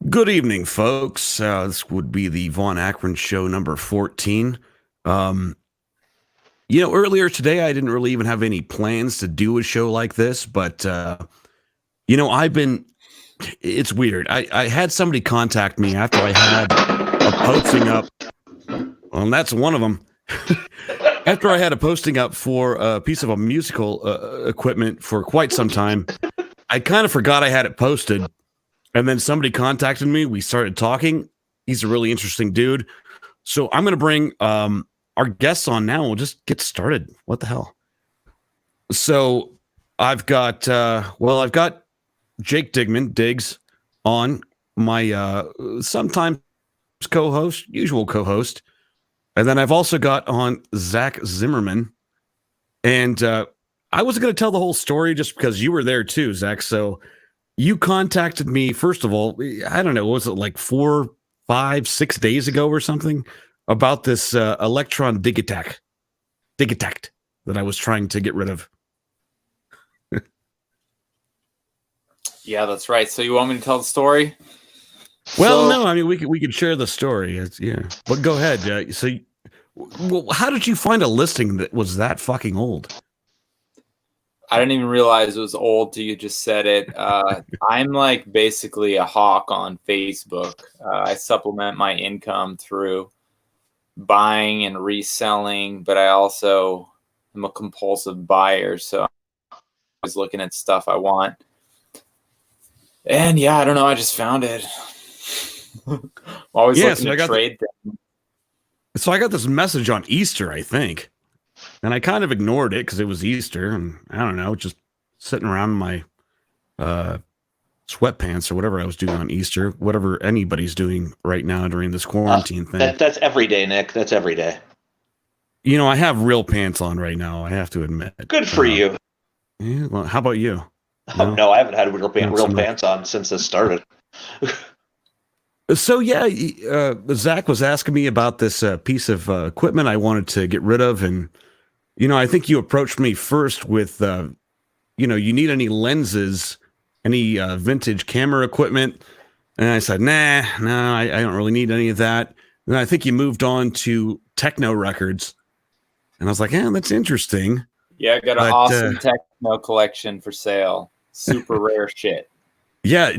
Good evening, folks. This would be the Von Akron Show number 14. Um, Earlier today, I didn't really even have any plans to do a show like this, but, I've been, it's weird. I had somebody contact me after I had a posting up. Well, and that's one of them. After I had a posting up for a piece of a musical equipment for quite some time, I kind of forgot I had it posted. And then somebody contacted me. We started talking. He's a really interesting dude. So I'm going to bring our guests on now. We'll just get started. What the hell? So I've got Jake Diggs on, my sometimes co-host, usual co-host. And then I've also got on Zach Zimmerman. And I wasn't going to tell the whole story just because you were there too, Zach. So you contacted me, first of all, I don't know, was it like 4, 5, 6 days ago or something, about this electron digitact that I was trying to get rid of. Yeah, that's right. So you want me to tell the story? Well, no, I mean, we could share the story. Yeah, but go ahead. How did you find a listing that was that fucking old? I didn't even realize it was old till you just said it. I'm like basically a hawk on Facebook. I supplement my income through buying and reselling, but I also am a compulsive buyer. So I was looking at stuff I want. And yeah, I don't know. I just found it. I'm always looking to trade things. So I got this message on Easter, I think. And I kind of ignored it because it was Easter, and I don't know, just sitting around in my sweatpants or whatever I was doing on Easter, whatever anybody's doing right now during this quarantine thing. That's every day, Nick. That's every day. I have real pants on right now, I have to admit. Good for you. Yeah, well, how about you? No, I haven't had real pants on since this started. So, yeah, Zach was asking me about this piece of equipment I wanted to get rid of, and I think you approached me first with, you need any lenses, any vintage camera equipment? And I said, no, I don't really need any of that. And I think you moved on to techno records. And I was like, that's interesting. Yeah, I got an awesome techno collection for sale. Super rare shit. Yeah,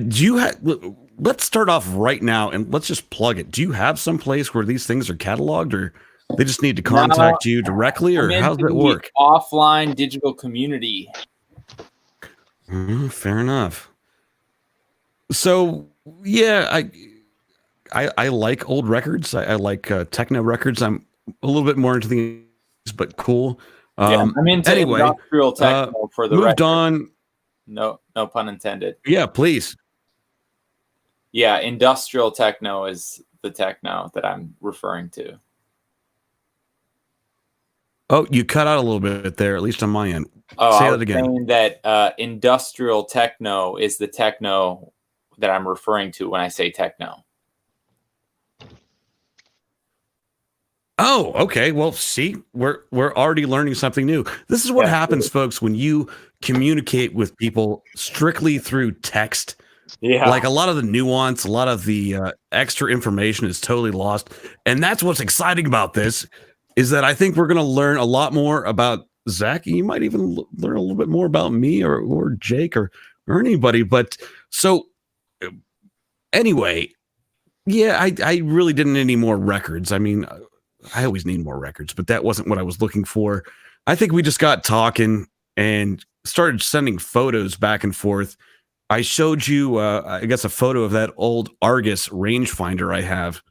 let's start off right now and let's just plug it. Do you have some place where these things are cataloged, or they just need to contact you directly, or how does it work? Offline digital community. Fair enough. So, yeah, I like old records. I like techno records. I'm a little bit more into these, but cool. I'm into industrial techno for the moved record. On. No pun intended. Yeah, please. Yeah, industrial techno is the techno that I'm referring to. Oh, you cut out a little bit there, at least on my end. Oh, Say I that was again. saying that industrial techno is the techno that I'm referring to when I say techno. Oh, okay. Well, see, we're already learning something new. This is what happens, folks, when you communicate with people strictly through text. Yeah. Like a lot of the nuance, a lot of the extra information is totally lost. And that's what's exciting about this, is that I think we're going to learn a lot more about Zach. You might even learn a little bit more about me or Jake or anybody. But so anyway, yeah, I really didn't need any more records. I mean, I always need more records, but that wasn't what I was looking for. I think we just got talking and started sending photos back and forth. I showed you, I guess, a photo of that old Argus rangefinder I have.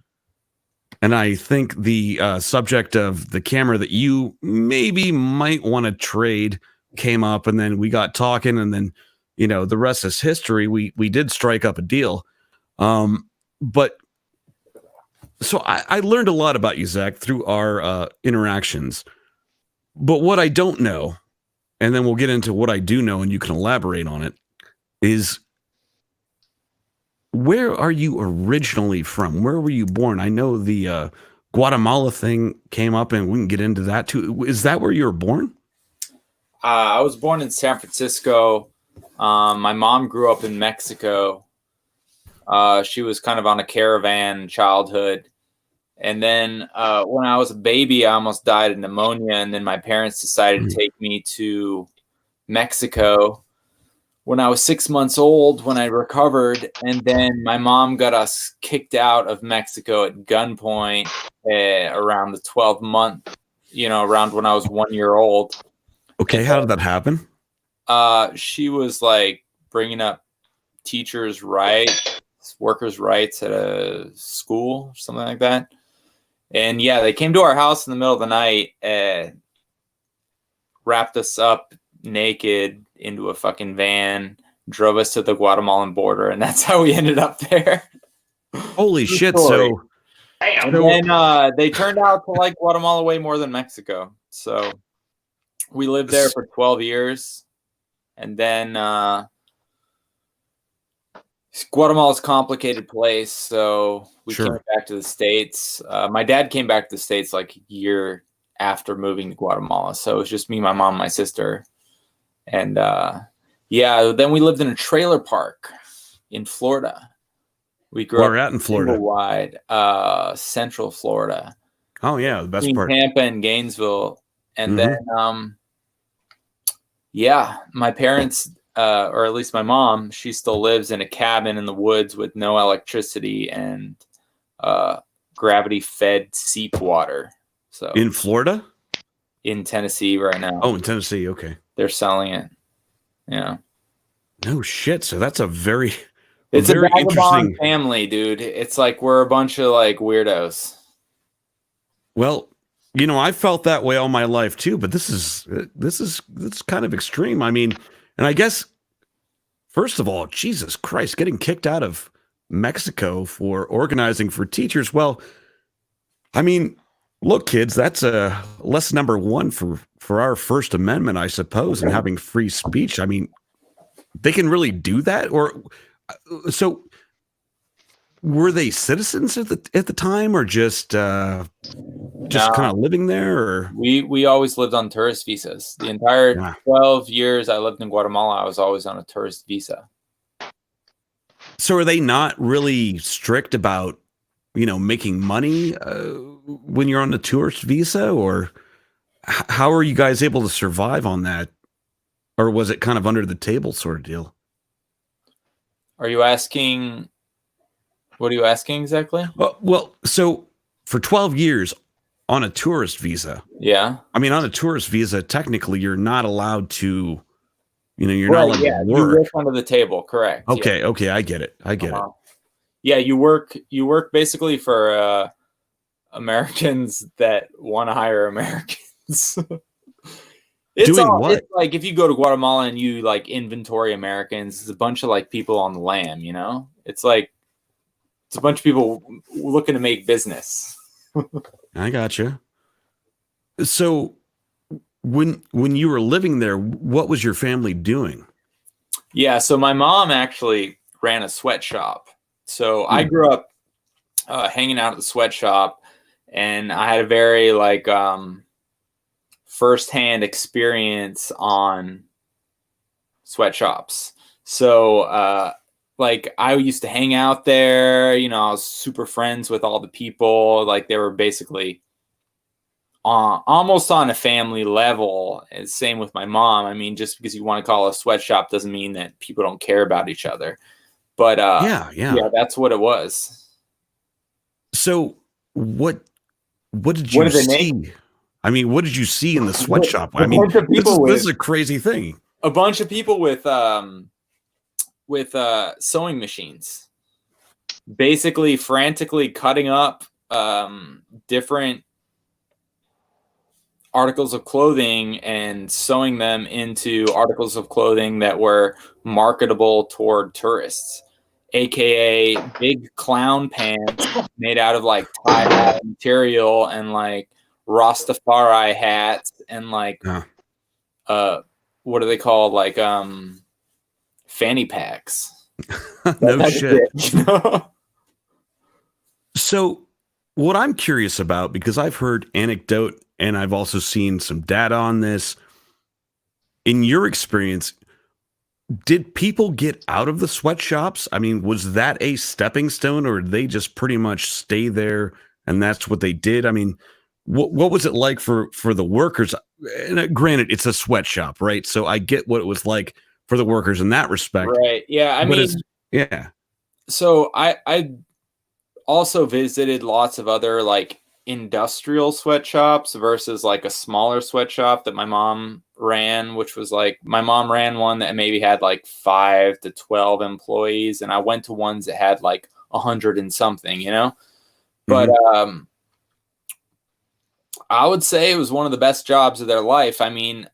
And I think the subject of the camera that you maybe might want to trade came up, and then we got talking, and then, the rest is history. We did strike up a deal. But so I learned a lot about you, Zach, through our interactions. But what I don't know, and then we'll get into what I do know, and you can elaborate on it, is where are you originally from? Where were you born? I know the Guatemala thing came up, and we can get into that too. Is that where you were born? I was born in San Francisco. My mom grew up in Mexico. She was kind of on a caravan childhood. And then when I was a baby, I almost died of pneumonia. And then my parents decided to take me to Mexico when I was 6 months old, when I recovered. And then my mom got us kicked out of Mexico at gunpoint around the 12th month, around when I was 1 year old. Okay, how did that happen? She was like bringing up teachers' rights, workers' rights at a school or something like that. And yeah, they came to our house in the middle of the night and wrapped us up naked into a fucking van, drove us to the Guatemalan border, and that's how we ended up there. Holy shit! Story. So, and then they turned out to like Guatemala way more than Mexico. So we lived there for 12 years, and then Guatemala's a complicated place, so we came back to the States. My dad came back to the States like a year after moving to Guatemala, so it was just me, my mom, my sister. And then we lived in a trailer park in Florida. We grew Where up at in Florida? Wide, Central Florida. Oh yeah, the best Between part. Tampa and Gainesville. And then my parents, or at least my mom, she still lives in a cabin in the woods with no electricity and gravity-fed seep water. So in Florida? In Tennessee right now. Oh, in Tennessee. Okay. They're selling it. Yeah. No shit. So that's it's a very interesting family, dude. It's like we're a bunch of like weirdos. Well, I felt that way all my life too, but this is kind of extreme. I mean, and I guess first of all, Jesus Christ, getting kicked out of Mexico for organizing for teachers. Well, I mean, look, kids, that's a lesson number one for our First Amendment, I suppose, and having free speech. I mean, they can really do that? Or so were they citizens at the time, or just kind of living there? Or we always lived on tourist visas. The entire 12 years I lived in Guatemala, I was always on a tourist visa. So are they not really strict about making money when you're on the tourist visa, or how are you guys able to survive on that? Or was it kind of under the table sort of deal? Are you asking? What are you asking exactly? Well, so for 12 years on a tourist visa. Yeah. I mean, on a tourist visa, technically you're not allowed to, you're not allowed to work. You work under the table. Correct. Okay. Yeah. Okay. I get it. Yeah, you work basically for Americans that want to hire Americans. It's like if you go to Guatemala and you like inventory Americans, it's a bunch of like people on the lam, It's like it's a bunch of people looking to make business. I gotcha. So when you were living there, what was your family doing? Yeah, so my mom actually ran a sweatshop. So I grew up hanging out at the sweatshop, and I had a very like firsthand experience on sweatshops. So like I used to hang out there, I was super friends with all the people. Like they were basically almost on a family level. And same with my mom. I mean, just because you want to call it a sweatshop doesn't mean that people don't care about each other. But yeah, that's what it was. So what did you see? I mean, what did you see in the sweatshop? I mean, this is a crazy thing. A bunch of people with sewing machines, basically frantically cutting up different articles of clothing and sewing them into articles of clothing that were marketable toward tourists, aka big clown pants made out of like tie-dye material and like Rastafari hats and like what are they called, like fanny packs. No shit. So what I'm curious about, because I've heard anecdote and I've also seen some data on this, in your experience, did people get out of the sweatshops? I mean, was that a stepping stone, or did they just pretty much stay there and that's what they did? I mean, what was it like for the workers? And granted, it's a sweatshop, right? So I get what it was like for the workers in that respect. Right. Yeah. I But mean, yeah, so I also visited lots of other like industrial sweatshops versus like a smaller sweatshop that my mom ran, which was like my mom ran one that maybe had like 5 to 12 employees, and I went to ones that had like 100 and something, you know. But I would say it was one of the best jobs of their life. I mean,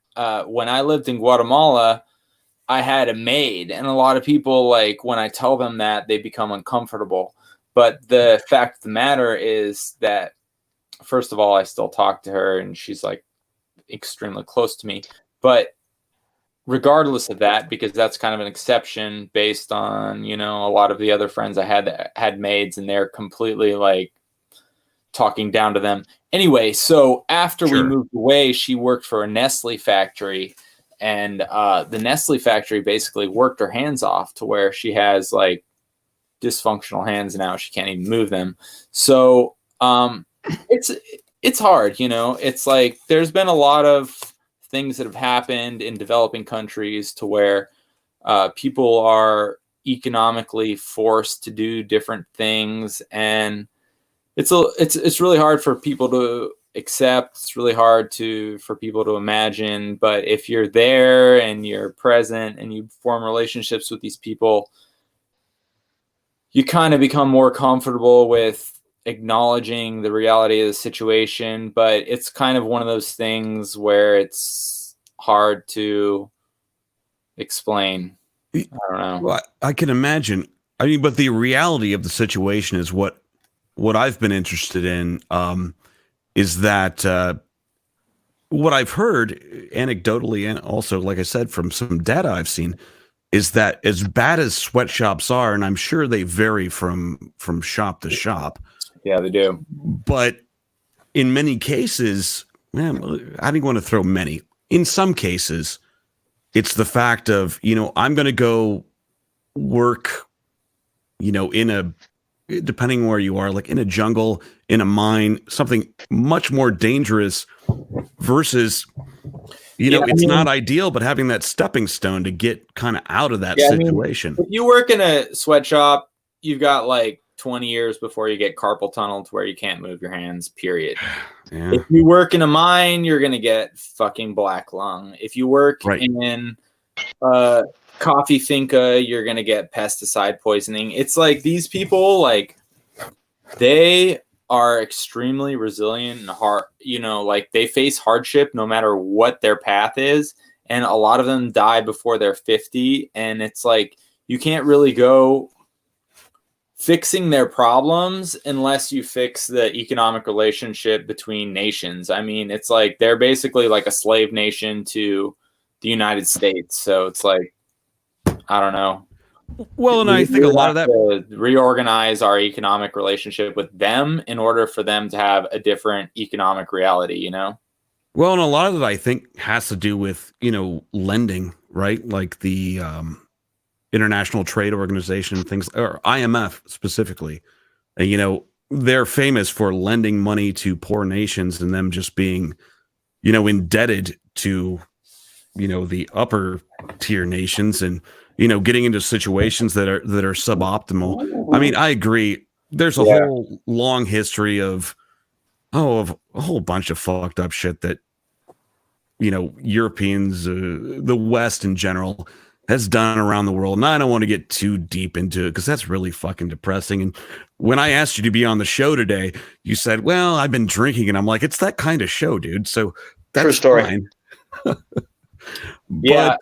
when I lived in Guatemala, I had a maid, and a lot of people, like, when I tell them that, they become uncomfortable. But the fact of the matter is that, first of all, I still talk to her, and she's like extremely close to me. But regardless of that, because that's kind of an exception based on, you know, a lot of the other friends I had that had maids, and they're completely like talking down to them. Anyway, so after we moved away, she worked for a Nestle factory, and the Nestle factory basically worked her hands off to where she has like dysfunctional hands now. She can't even move them. So it's hard, you know. It's like there's been a lot of things that have happened in developing countries to where people are economically forced to do different things, and it's really hard for people to accept. It's really hard for people to imagine. But if you're there and you're present and you form relationships with these people, you kind of become more comfortable with acknowledging the reality of the situation. But it's kind of one of those things where it's hard to explain. I don't know. Well, I can imagine. I mean, but the reality of the situation is what I've been interested in, is that what I've heard anecdotally, and also, like I said, from some data I've seen, is that as bad as sweatshops are, and I'm sure they vary from shop to shop. Yeah, they do. But in many cases, man, I don't want to throw many. In some cases, it's the fact of, you know, I'm going to go work, you know, depending where you are, like in a jungle, in a mine, something much more dangerous versus, you know, it's not ideal, but having that stepping stone to get kind of out of that situation. I mean, if you work in a sweatshop, you've got like 20 years before you get carpal tunnel to where you can't move your hands, period. Yeah. If you work in a mine, you're going to get fucking black lung. If you work in coffee finca, you're going to get pesticide poisoning. It's like these people, like, they are extremely resilient and hard, you know, like they face hardship no matter what their path is. And a lot of them die before they're 50. And it's like, you can't really go fixing their problems unless you fix the economic relationship between nations. I mean, it's like, they're basically like a slave nation to the United States. So it's like, I don't know. Well, and I think a lot of that to reorganize our economic relationship with them in order for them to have a different economic reality, you know? Well, and a lot of it, I think, has to do with, you know, lending, right? Like the International Trade Organization, things, or IMF specifically. You know, they're famous for lending money to poor nations and them just being, you know, indebted to, you know, the upper tier nations, and, you know, getting into situations that are suboptimal. I mean, I agree. There's a whole long history of a whole bunch of fucked up shit that, you know, Europeans, the West in general, has done around the world. And I don't want to get too deep into it because that's really fucking depressing. And when I asked you to be on the show today, you said, well, I've been drinking. And I'm like, it's that kind of show, dude. So that's fine. But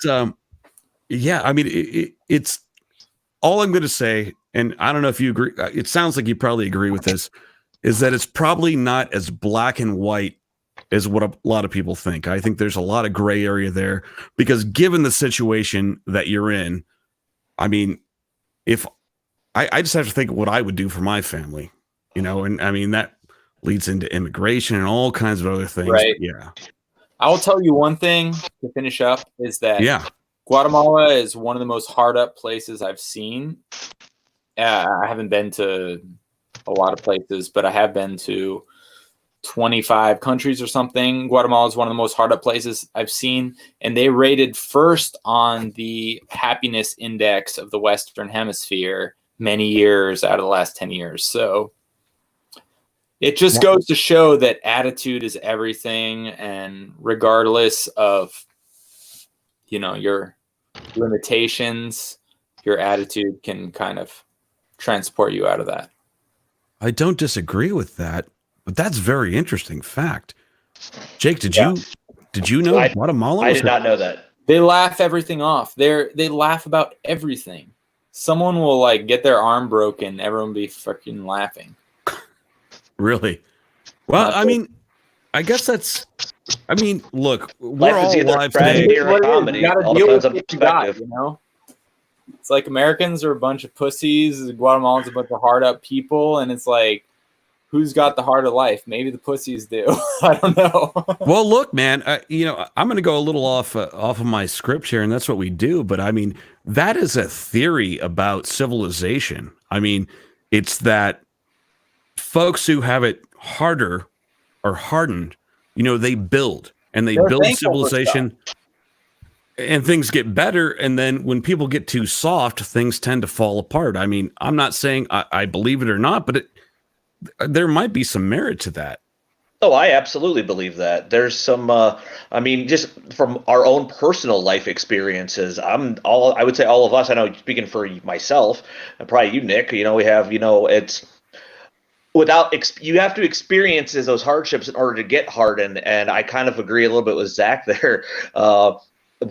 yeah, I mean, it's all I'm going to say, and I don't know if you agree. It sounds like you probably agree with this, is that it's probably not as black and white as what a lot of people think. I think there's a lot of gray area there because given the situation that you're in, I mean, if I just have to think of what I would do for my family, you know, and I mean, that leads into immigration and all kinds of other things. Right. Yeah. I will tell you one thing to finish up is that Guatemala is one of the most hard up places I've seen. I haven't been to a lot of places, but I have been to 25 countries or something. Guatemala is one of the most hard up places I've seen, and they rated first on the happiness index of the Western Hemisphere many years out of the last 10 years. So it just goes to show that attitude is everything, and regardless of, you know, your limitations, your attitude can kind of transport you out of that. I don't disagree with that, but that's very interesting fact. Jake, did you know Guatemala? I did not know that. They laugh everything off. They laugh about everything. Someone will like get their arm broken, everyone will be freaking laughing. Really? Well, I mean, I guess that's. I mean, look, we're all alive today. Or comedy. You gotta deal with what you got, you know? It's like Americans are a bunch of pussies, Guatemalans a bunch of hard up people, and it's like, who's got the heart of life? Maybe the pussies do. I don't know. Well, look, man, you know, I'm going to go a little off of my script here, and that's what we do. But I mean, that is a theory about civilization. I mean, it's that folks who have it harder or hardened, you know, they build and they build civilization. And things get better, and then when people get too soft, things tend to fall apart. I mean, I'm not saying I believe it or not, but there might be some merit to that. Oh, I absolutely believe that. There's some, I mean, just from our own personal life experiences, I would say all of us, I know speaking for myself, and probably you, Nick, you know, we have, you know, it's you have to experience those hardships in order to get hardened. And I kind of agree a little bit with Zach there.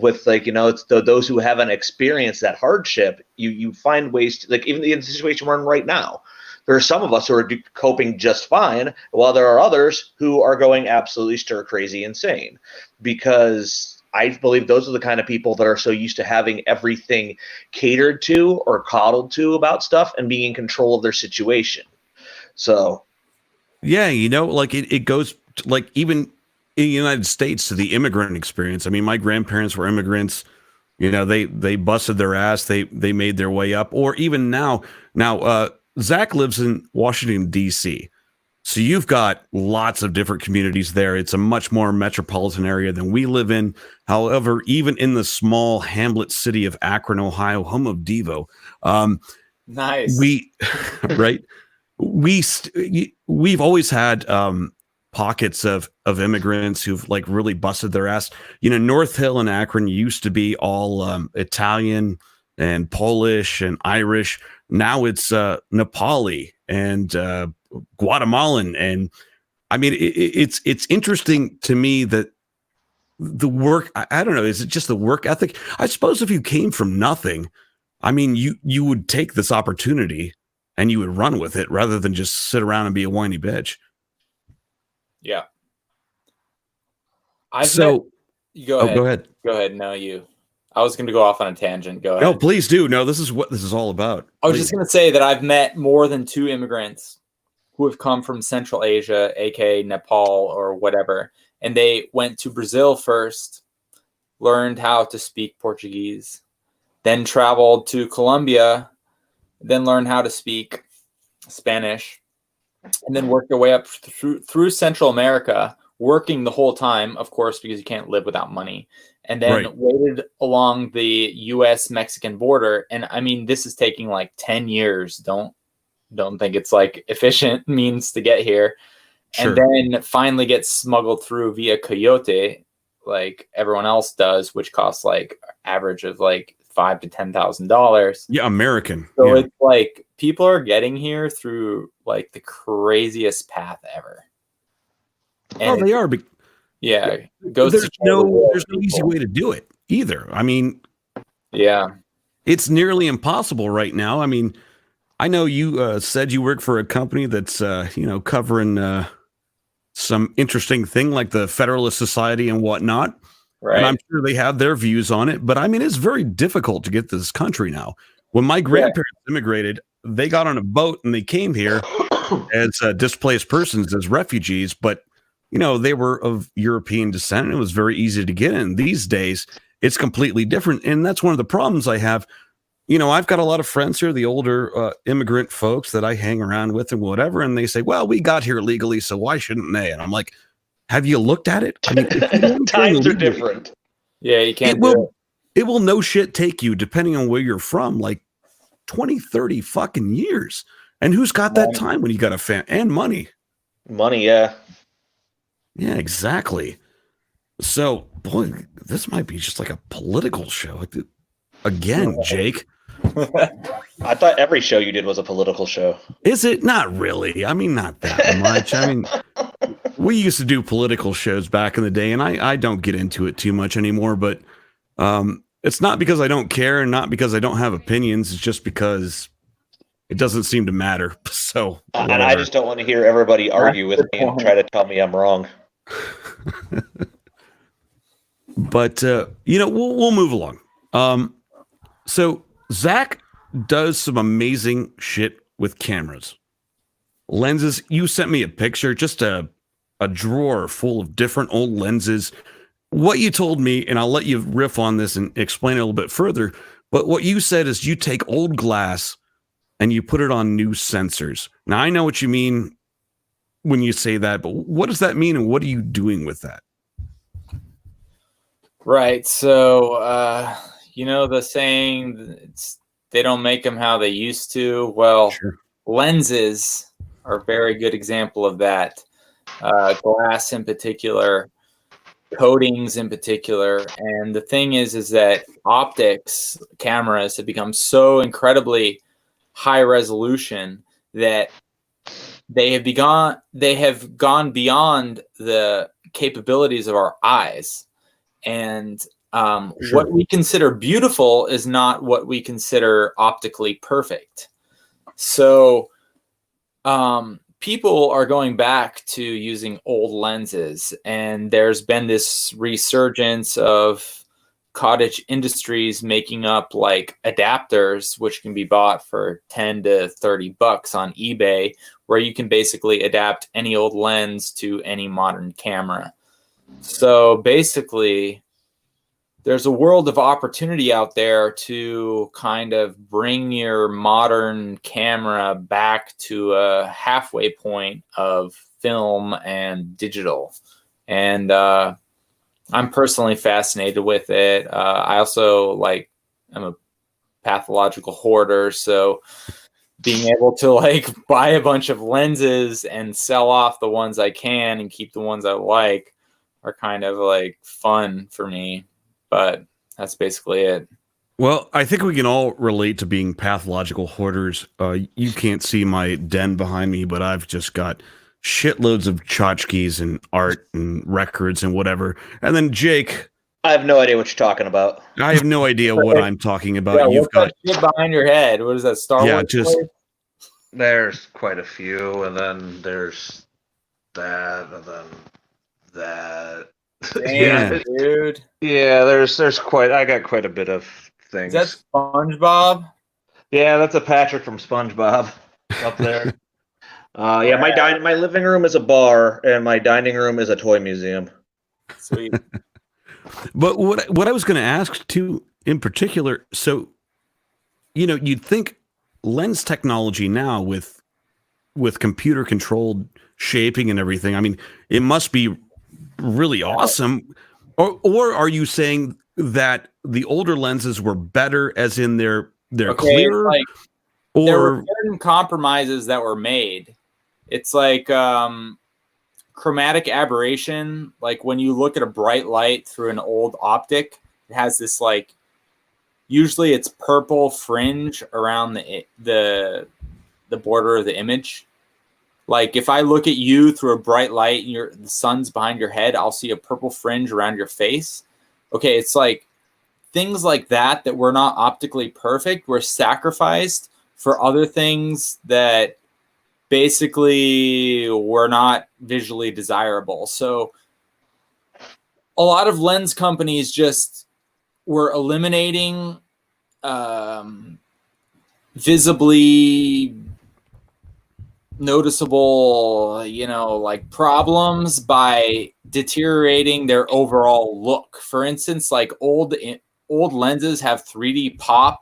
With like, you know, it's those who haven't experienced that hardship, you find ways to, like, even in the situation we're in right now, there are some of us who are coping just fine, while there are others who are going absolutely stir crazy insane, because I believe those are the kind of people that are so used to having everything catered to or coddled to about stuff and being in control of their situation. So yeah, you know, like it goes to, like, even in the United States, to the immigrant experience. I mean, my grandparents were immigrants. You know, they busted their ass. They made their way up. Or even now, Zach lives in Washington, D.C. So you've got lots of different communities there. It's a much more metropolitan area than we live in. However, even in the small hamlet city of Akron, Ohio, home of Devo, nice. We've always had pockets of immigrants who've like really busted their ass. You know, North Hill and Akron used to be all Italian and Polish and Irish. Now it's Nepali and Guatemalan. And I mean, it's interesting to me that the work, I don't know, is it just the work ethic? I suppose if you came from nothing, I mean, you would take this opportunity and you would run with it rather than just sit around and be a whiny bitch. Yeah. Go ahead. Go ahead. No, you. I was going to go off on a tangent. Go ahead. No, please do. No, this is what this is all about. I was just going to say that I've met more than 2 immigrants who have come from Central Asia, aka Nepal or whatever, and they went to Brazil first, learned how to speak Portuguese, then traveled to Colombia, then learned how to speak Spanish, and then worked their way up through Central America, working the whole time, of course, because you can't live without money, and then waited along the U.S.-Mexican border. And I mean, this is taking like 10 years. Don't think it's like efficient means to get here. Sure. And then finally get smuggled through via coyote, like everyone else does, which costs like average of like $5,000 to $10,000. Yeah, American. So it's like people are getting here through like the craziest path ever. And they are. Yeah, there's no easy way to do it either. I mean, yeah, it's nearly impossible right now. I mean, I know you said you work for a company that's covering some interesting thing like the Federalist Society and whatnot. Right. And I'm sure they have their views on it, but I mean, it's very difficult to get to this country now. When my grandparents immigrated, they got on a boat and they came here as displaced persons, as refugees, but you know, they were of European descent and it was very easy to get in. These days, it's completely different. And that's one of the problems I have. You know, I've got a lot of friends here, the older immigrant folks that I hang around with and whatever, and they say, well, we got here legally, so why shouldn't they? And I'm like, have you looked at it? I mean, times are different. Yeah, you can't it will no shit take you, depending on where you're from, like 20, 30 fucking years. And who's got that time when you got a fan and money? Money, yeah. Yeah, exactly. So, boy, this might be just like a political show. Again, Jake. I thought every show you did was a political show. Is it? Not really. I mean, not that much. I mean, we used to do political shows back in the day, and I don't get into it too much anymore, but it's not because I don't care and not because I don't have opinions. It's just because it doesn't seem to matter. So, and I just don't want to hear everybody argue with me and try to tell me I'm wrong. But, you know, we'll move along. So Zach does some amazing shit with cameras. Lenses, you sent me a picture, just a drawer full of different old lenses. What you told me, and I'll let you riff on this and explain it a little bit further, but what you said is you take old glass and you put it on new sensors. Now, I know what you mean when you say that, but what does that mean and what are you doing with that? Right. So, you know, the saying, they don't make them how they used to. Well, Sure. Lenses are a very good example of that. Glass in particular, coatings in particular. And the thing is that optics cameras have become so incredibly high resolution that they have gone beyond the capabilities of our eyes. And Sure. what we consider beautiful is not what we consider optically perfect. So people are going back to using old lenses, and there's been this resurgence of cottage industries making up like adapters, which can be bought for 10 to 30 bucks on eBay, where you can basically adapt any old lens to any modern camera. So basically, there's a world of opportunity out there to kind of bring your modern camera back to a halfway point of film and digital. And I'm personally fascinated with it. I also I'm a pathological hoarder. So being able to like buy a bunch of lenses and sell off the ones I can and keep the ones I like are kind of like fun for me. But that's basically it. Well, I think we can all relate to being pathological hoarders. You can't see my den behind me, but I've just got shitloads of tchotchkes and art and records and whatever. And then Jake, I have no idea what you're talking about. I have no idea what I'm talking about. Yeah, You've got that shit behind your head. What is that, Star Wars? just place? There's quite a few, and then there's that, and then that. Damn, dude. Yeah, there's quite. I got quite a bit of things. Is that SpongeBob? Yeah, that's a Patrick from SpongeBob up there. Yeah, my living room is a bar, and my dining room is a toy museum. Sweet. But what I was going to ask too, in particular, so you know, you'd think lens technology now with computer controlled shaping and everything. I mean, it must be really awesome. Or are you saying that the older lenses were better, as in they're clearer? Like, there were certain compromises that were made. It's like chromatic aberration. Like when you look at a bright light through an old optic, it has this like, usually it's purple fringe around the border of the image. Like if I look at you through a bright light and the sun's behind your head, I'll see a purple fringe around your face. Okay, it's like things like that were not optically perfect were sacrificed for other things that basically were not visually desirable. So a lot of lens companies just were eliminating visibly noticeable, like problems by deteriorating their overall look. For instance, like old lenses have 3D pop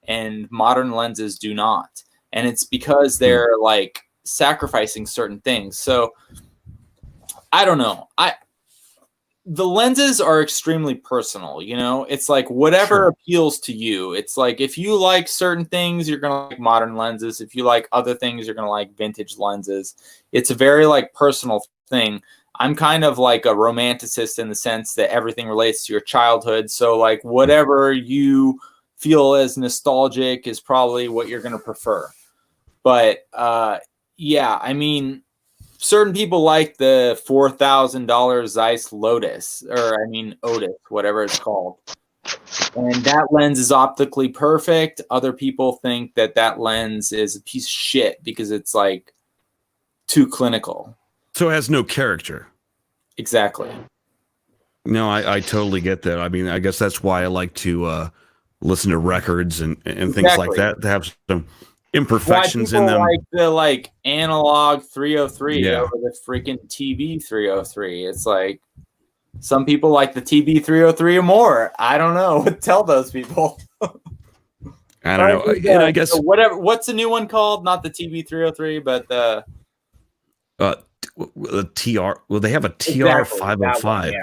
and modern lenses do not. And it's because they're like sacrificing certain things. So I don't know. The lenses are extremely personal, it's like whatever appeals to you. It's like if you like certain things, you're going to like modern lenses. If you like other things, you're going to like vintage lenses. It's a very like personal thing. I'm kind of like a romanticist in the sense that everything relates to your childhood. So like whatever you feel as nostalgic is probably what you're going to prefer. But yeah, I mean, certain people like the $4,000 Zeiss Lotus, or Otis, whatever it's called. And that lens is optically perfect. Other people think that lens is a piece of shit because it's like too clinical. So it has no character. Exactly. No, I totally get that. I mean, I guess that's why I like to listen to records and things like that to have some imperfections in them. Like the like analog 303 over the freaking TB 303. It's like some people like the TB 303 or more. I don't know. Tell those people. I don't know. And I guess whatever. What's the new one called? Not the TB 303, but the TR. Well, they have a TR 505.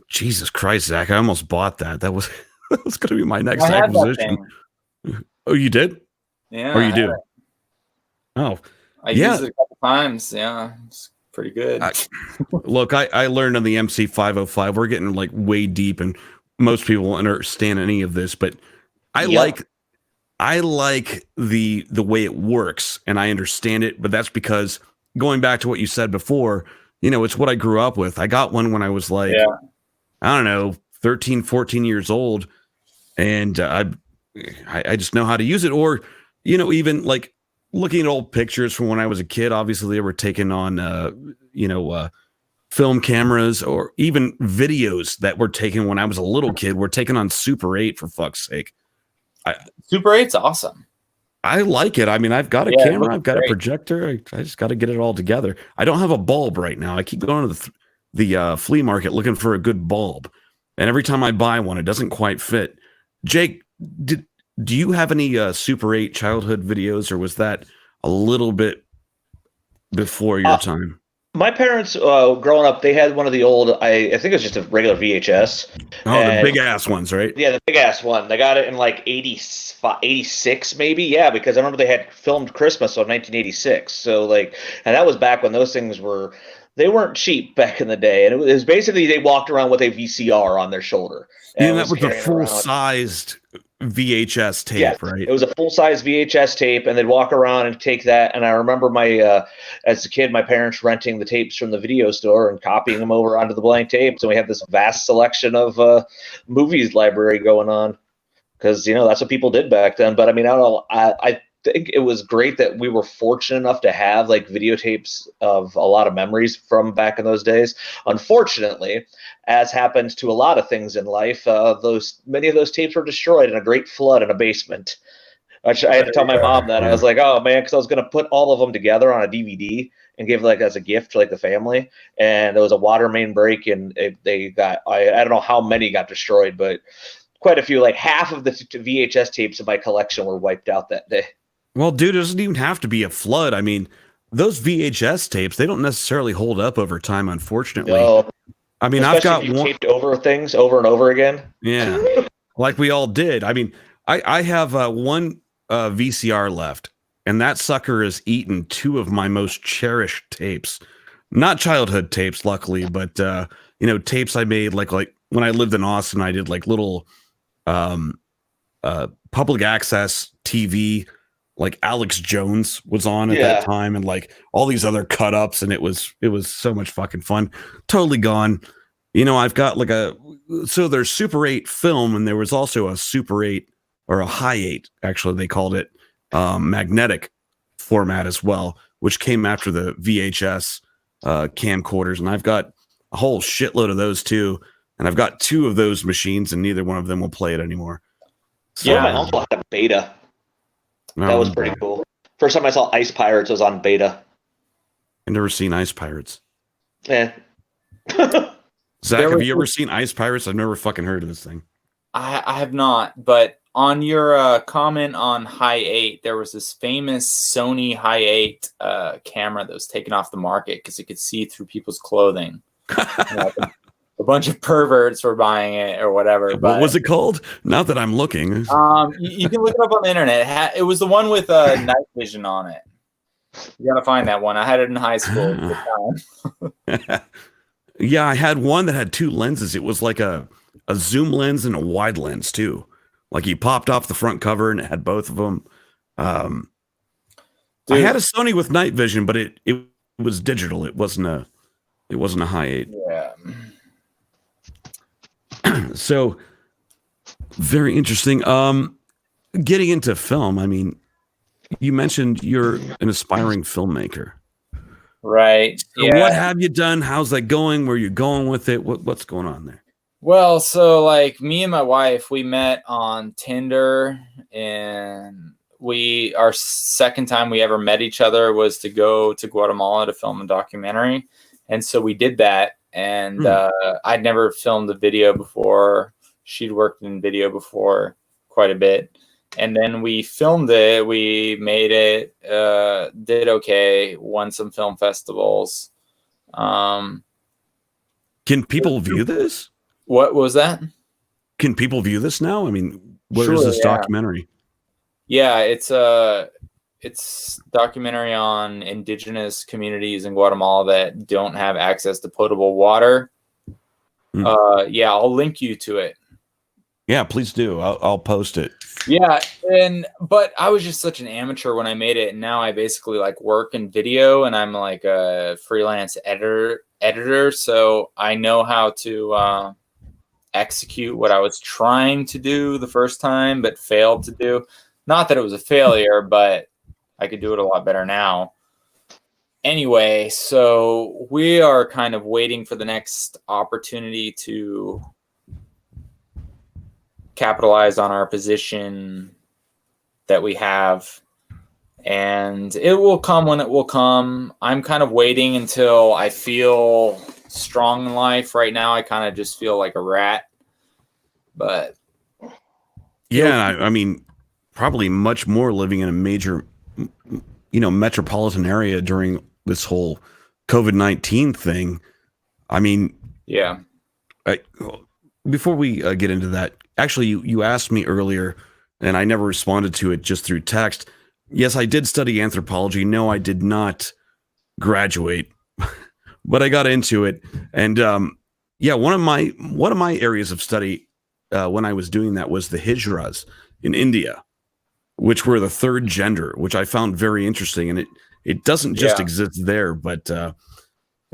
Jesus Christ, Zach! I almost bought that. That was going to be my next acquisition. Oh, you did? Yeah. Or you do? Oh, I used it a couple times. Yeah, it's pretty good. Look, I learned on the MC 505. We're getting like way deep, and most people won't understand any of this, but I like the way it works, and I understand it. But that's because going back to what you said before, it's what I grew up with. I got one when I was like, I don't know, 13, 14 years old, and I just know how to use it. Or, even like looking at old pictures from when I was a kid, obviously they were taken on, film cameras, or even videos that were taken when I was a little kid were taken on Super 8, for fuck's sake. Super 8's awesome. I like it. I mean, I've got a camera, I've got a projector. I just got to get it all together. I don't have a bulb right now. I keep going to the flea market looking for a good bulb. And every time I buy one, it doesn't quite fit. Jake, do you have any Super 8 childhood videos, or was that a little bit before your time? My parents, growing up, they had one of the old, I think it was just a regular VHS. Oh, the big ass ones, right? Yeah, the big ass one. They got it in like 86 maybe. Yeah, because I remember they had filmed Christmas of 1986. So like, and that was back when those things they weren't cheap back in the day. And it was basically they walked around with a VCR on their shoulder. And that was a full-sized VHS tape, right? It was a full-size VHS tape, and they'd walk around and take that. And I remember as a kid, my parents renting the tapes from the video store and copying them over onto the blank tapes. And we have this vast selection of movies library going on, because that's what people did back then. But I mean, I don't know. I think it was great that we were fortunate enough to have like videotapes of a lot of memories from back in those days. Unfortunately, as happens to a lot of things in life, many of those tapes were destroyed in a great flood in a basement. I had to tell my mom that. I was like, oh man, because I was going to put all of them together on a DVD and give like as a gift to like the family. And there was a water main break, and they got I don't know how many got destroyed, but quite a few. Like half of the VHS tapes in my collection were wiped out that day. Well, dude, it doesn't even have to be a flood. I mean, those VHS tapes, they don't necessarily hold up over time, unfortunately. No. I mean, especially I've got if you taped over things over and over again. Yeah, like we all did. I mean, I have one VCR left, and that sucker has eaten two of my most cherished tapes. Not childhood tapes, luckily, but tapes I made like when I lived in Austin. I did like little public access TV. Like Alex Jones was on at that time, and like all these other cut ups, and it was so much fucking fun. Totally gone. I've got like so there's Super 8 film, and there was also a Super 8 or a High 8, actually they called it, magnetic format as well, which came after the VHS camcorders, and I've got a whole shitload of those too, and I've got two of those machines, and neither one of them will play it anymore. So, my uncle had a Beta. That was pretty cool. First time I saw Ice Pirates was on beta. I've never seen Ice Pirates. Yeah. Zach, have you ever seen Ice Pirates? I've never fucking heard of this thing. I have not, but on your comment on High 8, there was this famous Sony High 8 camera that was taken off the market because it could see through people's clothing. A bunch of perverts were buying it or whatever. What but, was it called? Not that I'm looking. You can look it up on the internet. It was the one with night vision on it. You got to find that one. I had it in high school. Yeah, I had one that had two lenses. It was like a zoom lens and a wide lens too. Like you popped off the front cover and it had both of them. I had a Sony with night vision, but it was digital. It wasn't a High 8. Yeah. So very interesting. Getting into film, I mean, you mentioned you're an aspiring filmmaker. Right. So yeah. what have you done? How's that going? Where you going with it? What's going on there? Well, so like me and my wife, we met on Tinder, and our second time we ever met each other was to go to Guatemala to film a documentary. And so we did that. And I'd never filmed a video before. She'd worked in video before quite a bit. And then we filmed it. We made it, did okay, won some film festivals. Can people view this? What was that? Can people view this now? I mean, where is this documentary? Yeah, it's documentary on indigenous communities in Guatemala that don't have access to potable water. Yeah, I'll link you to it. Yeah, please do. I'll post it. Yeah, but I was just such an amateur when I made it, and now I basically like work in video, and I'm like a freelance editor, so I know how to execute what I was trying to do the first time, but failed to do. Not that it was a failure, but I could do it a lot better now. Anyway, so we are kind of waiting for the next opportunity to capitalize on our position that we have, and it will come when it will come. I'm kind of waiting until I feel strong in life. Right now I kind of just feel like a rat, but yeah, I mean, probably much more living in a major, metropolitan area during this whole COVID-19 thing. I mean, yeah. Before we get into that, actually, you asked me earlier, and I never responded to it, just through text. Yes, I did study anthropology. No, I did not graduate, but I got into it. And one of my areas of study when I was doing that was the Hijras in India, which were the third gender, which I found very interesting. And it doesn't just exist there, but it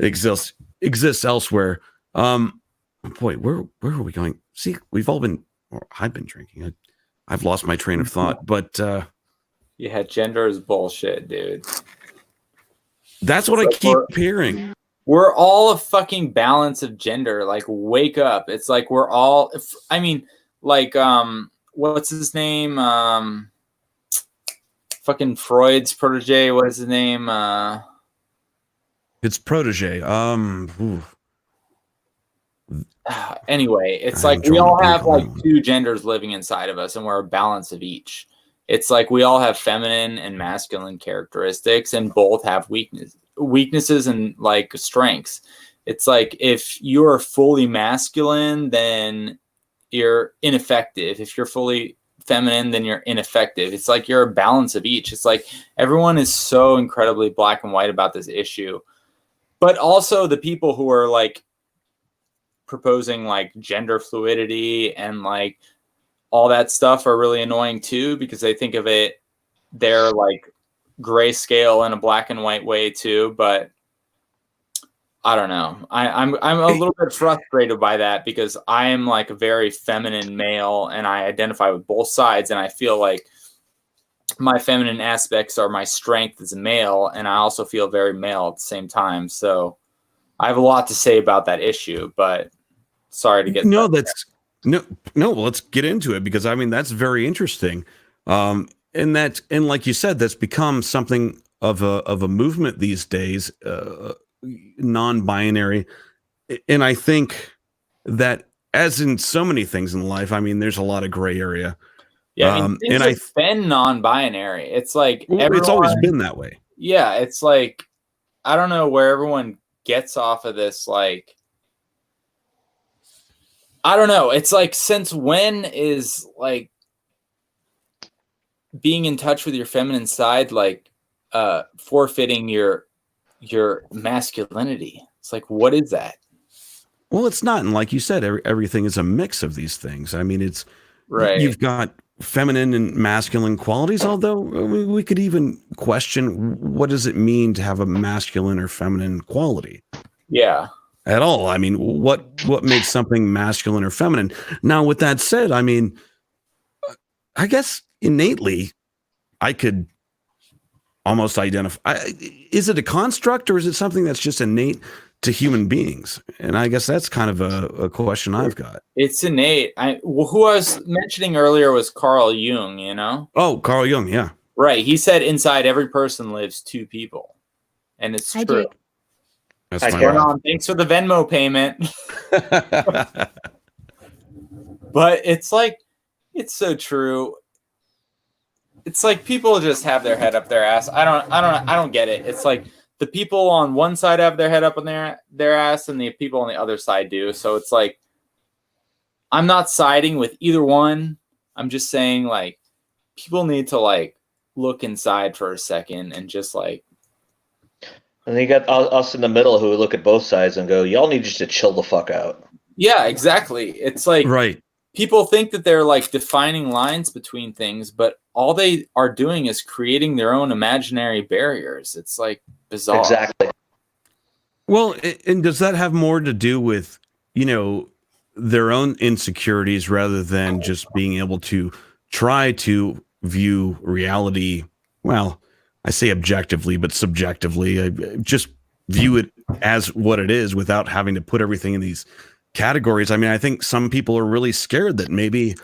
exists elsewhere. Boy, where are we going? See, I've been drinking. I've lost my train of thought, but yeah, gender is bullshit, dude. That's what I keep hearing. We're all a fucking balance of gender. Like, wake up. It's like we're all, I mean, like, what's his name? Fucking Freud's protege. What is his name? It's protege. Anyway, it's like we all have like two genders living inside of us, and we're a balance of each. It's like we all have feminine and masculine characteristics, and both have weaknesses and like strengths. It's like if you're fully masculine, then you're ineffective. If you're fully feminine, then you're ineffective. It's like you're a balance of each. It's like everyone is so incredibly black and white about this issue, but also the people who are like proposing like gender fluidity and like all that stuff are really annoying too, because they think of it, they're like grayscale in a black and white way too. But I don't know. I'm a little bit frustrated by that, because I am like a very feminine male and I identify with both sides, and I feel like my feminine aspects are my strength as a male, and I also feel very male at the same time. So I have a lot to say about that issue, but sorry to get no. Let's get into it, because I mean that's very interesting. and like you said, that's become something of a movement these days, non-binary. And I think that, as in so many things in life, I mean, there's a lot of gray area. Yeah, I mean, things and have been non-binary. It's like it's always been that way. Yeah, it's like, I don't know where everyone gets off of this. Like, I don't know. It's like, since when is like being in touch with your feminine side like forfeiting your masculinity? It's like, what is that? Well, it's not. And like you said, everything is a mix of these things. I mean, it's right. You've got feminine and masculine qualities, although we could even question, what does it mean to have a masculine or feminine quality? Yeah. At all. I mean, what makes something masculine or feminine? Now, with that said, I mean, I guess innately I could almost identify, is it a construct or is it something that's just innate to human beings? And I guess that's kind of a question I've got. It's innate. Who I was mentioning earlier was Carl Jung, you know? Oh, Carl Jung, yeah. Right. He said inside every person lives two people. And it's Hi, true. Jake. That's Hi, my Karen. wife. Thanks for the Venmo payment. But it's like, it's so true. It's like people just have their head up their ass. I don't get it. It's like the people on one side have their head up on their ass and the people on the other side do. So it's like, I'm not siding with either one. I'm just saying, like, people need to like look inside for a second and just like. And then you got us in the middle who look at both sides and go, y'all need just to chill the fuck out. Yeah, exactly. It's like, right. People think that they're like defining lines between things, but all they are doing is creating their own imaginary barriers. It's like bizarre. Exactly. Well, and does that have more to do with, their own insecurities rather than just being able to try to view reality? Well, I say objectively, but subjectively, just view it as what it is without having to put everything in these categories. I mean, I think some people are really scared that maybe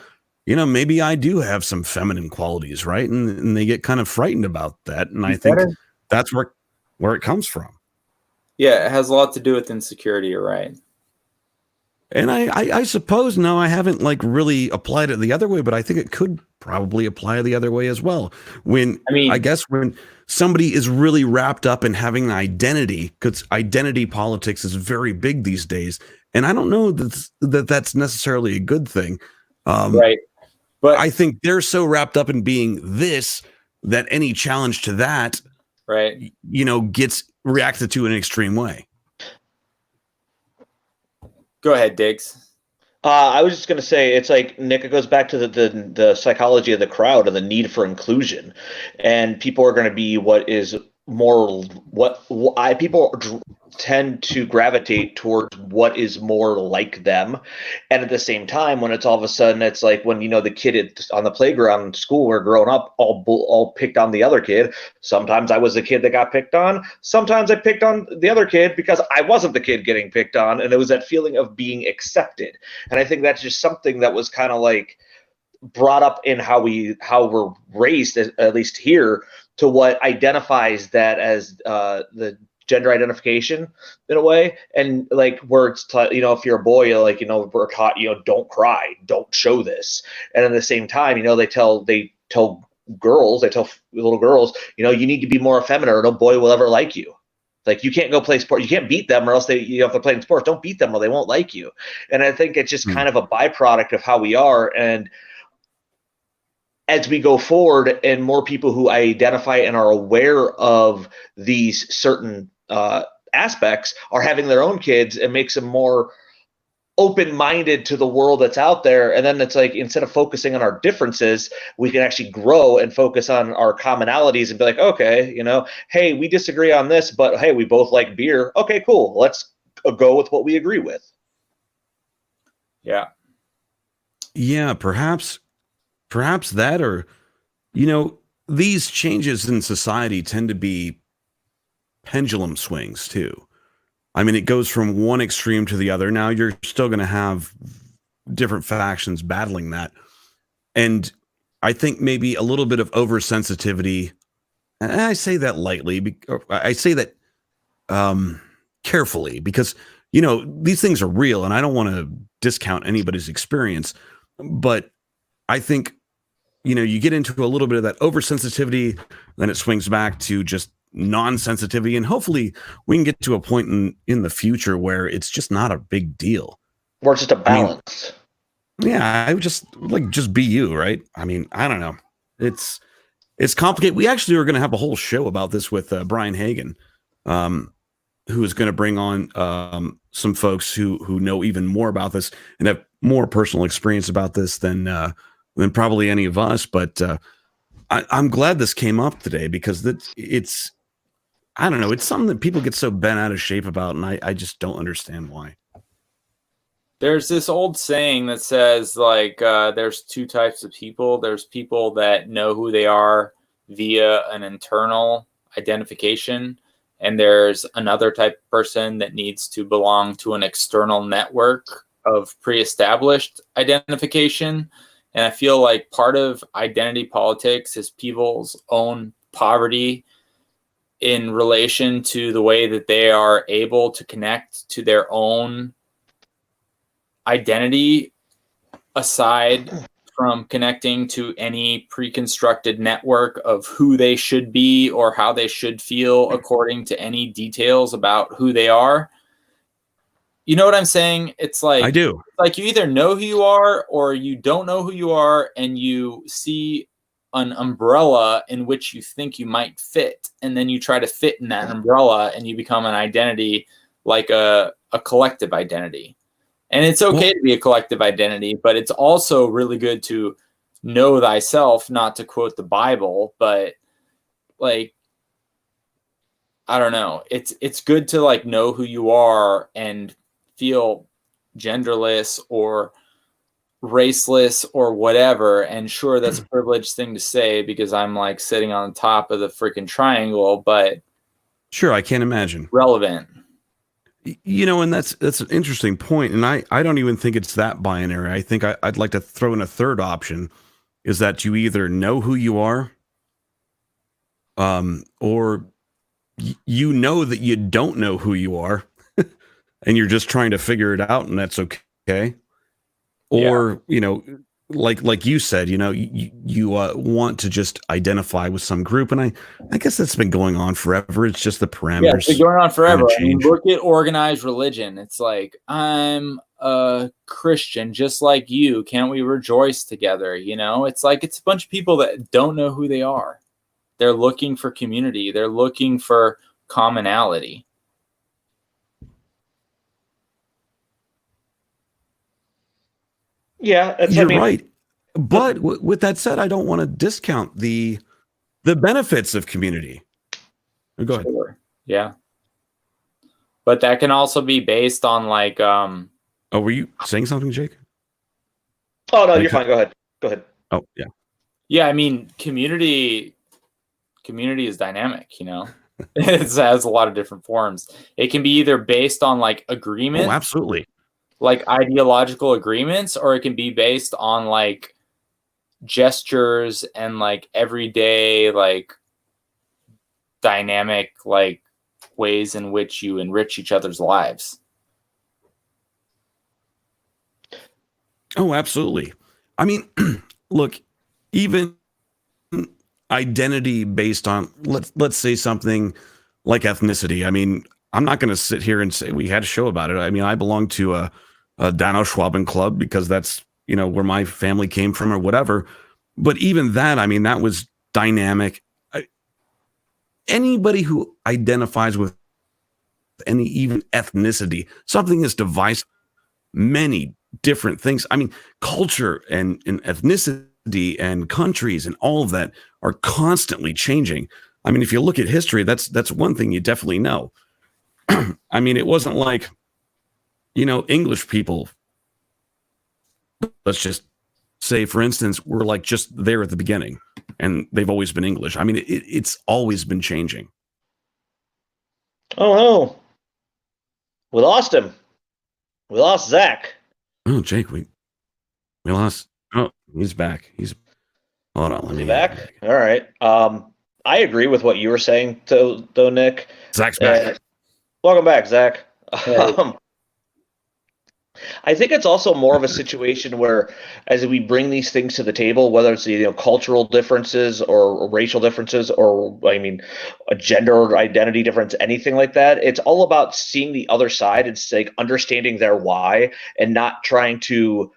I do have some feminine qualities, right? And they get kind of frightened about that. And I think that's where it comes from. Yeah, it has a lot to do with insecurity, you're right. And I suppose, no, I haven't like really applied it the other way, but I think it could probably apply the other way as well. I guess when somebody is really wrapped up in having an identity, because identity politics is very big these days. And I don't know that's necessarily a good thing. Right. But I think they're so wrapped up in being this that any challenge to that, right, gets reacted to in an extreme way. Go ahead, Diggs. I was just going to say, it's like, Nick, it goes back to the psychology of the crowd and the need for inclusion. And people are going to be people tend to gravitate towards what is more like them. And at the same time, when it's all of a sudden, it's like when, the kid on the playground in school or growing up all picked on the other kid. Sometimes I was the kid that got picked on. Sometimes I picked on the other kid because I wasn't the kid getting picked on. And it was that feeling of being accepted. And I think that's just something that was kind of like brought up in how we're raised, at least here, to what identifies that as the gender identification in a way. And like where it's if you're a boy, we're taught, don't cry, don't show this. And at the same time, they tell little girls, you need to be more effeminate or no boy will ever like you. Like, you can't go play sport. You can't beat them or else you have to play in sports. Don't beat them or they won't like you. And I think it's just kind of a byproduct of how we are. And as we go forward and more people who identify and are aware of these certain aspects are having their own kids, it makes them more open-minded to the world that's out there. And then it's like, instead of focusing on our differences, we can actually grow and focus on our commonalities and be like, okay, hey, we disagree on this, but hey, we both like beer. Okay, cool. Let's go with what we agree with. Yeah. Yeah, perhaps that, or, these changes in society tend to be pendulum swings too. I mean, it goes from one extreme to the other. Now you're still going to have different factions battling that. And I think maybe a little bit of oversensitivity, and I say that lightly, or I say that carefully, because these things are real, and I don't want to discount anybody's experience, but I think you get into a little bit of that oversensitivity, then it swings back to just non-sensitivity, and hopefully we can get to a point in the future where it's just not a big deal. Or just a balance. Yeah, I would just be you, right? I mean, I don't know. It's complicated. We actually are going to have a whole show about this with Brian Hagan, who is going to bring on some folks who know even more about this and have more personal experience about this than probably any of us. But I'm glad this came up today, because it's I don't know. It's something that people get so bent out of shape about, and I just don't understand why. There's this old saying that says, like, there's two types of people. There's people that know who they are via an internal identification, and there's another type of person that needs to belong to an external network of pre-established identification. And I feel like part of identity politics is people's own poverty in relation to the way that they are able to connect to their own identity, aside from connecting to any pre-constructed network of who they should be or how they should feel according to any details about who they are. You know what I'm saying? It's like, I do. Like, you either know who you are or you don't know who you are, and you see an umbrella in which you think you might fit, and then you try to fit in that umbrella, and you become an identity, like a collective identity. And it's okay to be a collective identity, but it's also really good to know thyself, not to quote the Bible, but like, I don't know. It's good to like know who you are and feel genderless or raceless or whatever. And sure, that's a privileged thing to say because I'm like sitting on top of the freaking triangle, but sure, I can't imagine. Relevant. And that's an interesting point, and I don't even think it's that binary. I think I'd like to throw in a third option, is that you either know who you are, or you know that you don't know who you are, and you're just trying to figure it out, and that's okay. Or like you said, you want to just identify with some group, and I guess that's been going on forever. It's just the parameters. Yeah, it's been going on forever. I mean, look at organized religion. It's like, I'm a Christian just like you. Can't we rejoice together? It's like, it's a bunch of people that don't know who they are. They're looking for community. They're looking for commonality. Yeah, you're right. But with that said, I don't want to discount the benefits of community. Go ahead. Sure. Yeah. But that can also be based on like Oh, were you saying something, Jake? Oh no, you're fine. Go ahead. Oh, yeah. Yeah, I mean, community is dynamic, It has a lot of different forms. It can be either based on like agreement. Oh, absolutely. Like ideological agreements, or it can be based on like gestures and like everyday like dynamic like ways in which you enrich each other's lives. Oh, absolutely. I mean, look, even identity based on let's say something like ethnicity. I mean, I'm not going to sit here and say we had a show about it. I mean, I belong to a Dano-Schwaben club because that's where my family came from or whatever. But even that, I mean, that was dynamic. Anybody who identifies with any even ethnicity, something is divisive. Many different things. I mean, culture and ethnicity and countries and all of that are constantly changing. I mean, if you look at history, that's one thing you definitely know. I mean, it wasn't like, English people, let's just say, for instance, were like just there at the beginning and they've always been English. I mean, it's always been changing. Oh, no. We lost him. We lost Zach. Oh, Jake, we lost. Oh, he's back. Hold on, let me back. All right. I agree with what you were saying, though, Nick. Zach's back. Welcome back, Zach. Hey. I think it's also more of a situation where, as we bring these things to the table, whether it's cultural differences or racial differences, or a gender identity difference, anything like that, it's all about seeing the other side and like understanding their why and not trying to